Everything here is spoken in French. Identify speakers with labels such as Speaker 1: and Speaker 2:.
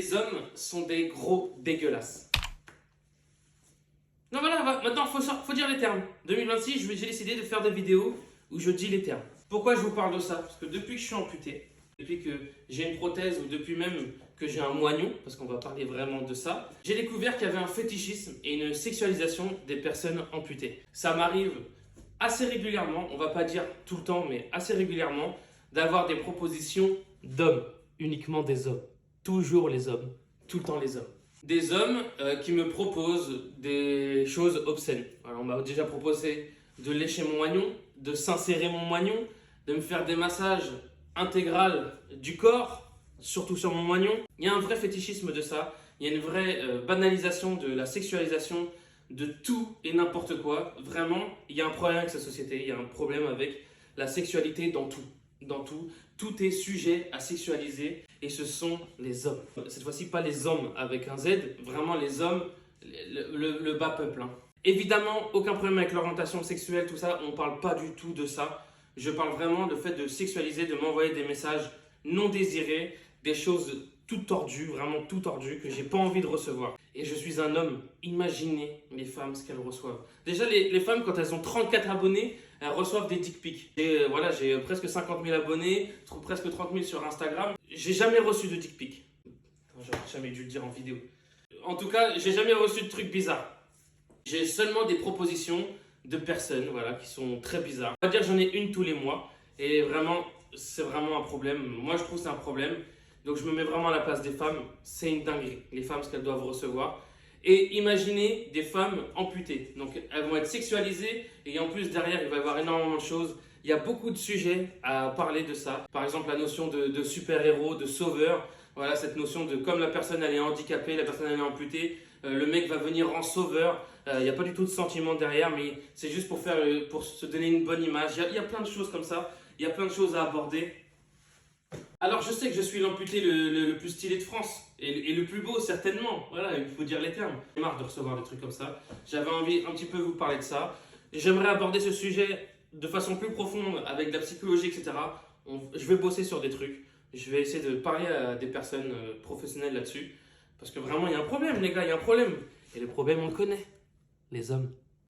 Speaker 1: Les hommes sont des gros dégueulasses. Non voilà, maintenant faut dire les termes. 2026, j'ai décidé de faire des vidéos où je dis les termes. Pourquoi je vous parle de ça? Parce que depuis que je suis amputé, depuis que j'ai une prothèse ou depuis même que j'ai un moignon, parce qu'on va parler vraiment de ça, j'ai découvert qu'il y avait un fétichisme et une sexualisation des personnes amputées. Ça m'arrive assez régulièrement, on va pas dire tout le temps, mais assez régulièrement, d'avoir des propositions d'hommes, uniquement des hommes. Toujours les hommes, tout le temps les hommes. Des hommes qui me proposent des choses obscènes. Alors, on m'a déjà proposé de lécher mon moignon, de s'insérer mon moignon, de me faire des massages intégrales du corps, surtout sur mon moignon. Il y a un vrai fétichisme de ça, il y a une vraie banalisation de la sexualisation de tout et n'importe quoi. Vraiment, il y a un problème avec cette société, il y a un problème avec la sexualité dans tout. Dans tout, tout est sujet à sexualiser et ce sont les hommes. Cette fois-ci, pas les hommes avec un Z, vraiment les hommes, le bas peuple. Hein. Évidemment, aucun problème avec l'orientation sexuelle, tout ça, on parle pas du tout de ça. Je parle vraiment du fait de sexualiser, de m'envoyer des messages non désirés, des choses tout tordues, vraiment tout tordues, que j'ai pas envie de recevoir. Et je suis un homme, imaginez les femmes ce qu'elles reçoivent. Déjà, les femmes, quand elles ont 34 abonnés, elles reçoivent des dick pics. Et voilà, j'ai presque 50 000 abonnés, presque 30 000 sur Instagram. J'ai jamais reçu de dick pic. J'aurais jamais dû le dire en vidéo. En tout cas, j'ai jamais reçu de trucs bizarres. J'ai seulement des propositions de personnes, voilà, qui sont très bizarres. On va dire j'en ai une tous les mois. Et vraiment, c'est vraiment un problème. Moi, je trouve que c'est un problème. Donc, je me mets vraiment à la place des femmes. C'est une dinguerie, les femmes, ce qu'elles doivent recevoir. Et imaginez des femmes amputées. Donc, elles vont être sexualisées et en plus, derrière, il va y avoir énormément de choses. Il y a beaucoup de sujets à parler de ça. Par exemple, la notion de super-héros, de sauveur. Voilà, cette notion de comme la personne elle est handicapée, la personne elle est amputée, le mec va venir en sauveur. Il n'y a pas du tout de sentiment derrière, mais c'est juste pour se donner une bonne image. Il y a plein de choses comme ça. Il y a plein de choses à aborder. Alors je sais que je suis l'amputé le plus stylé de France et le plus beau certainement, voilà, il faut dire les termes. J'ai marre de recevoir des trucs comme ça, j'avais envie un petit peu vous parler de ça. J'aimerais aborder ce sujet de façon plus profonde avec de la psychologie, etc. Je vais bosser sur des trucs, je vais essayer de parler à des personnes professionnelles là-dessus. Parce que vraiment il y a un problème les gars, il y a un problème. Et le problème on le connaît, les hommes.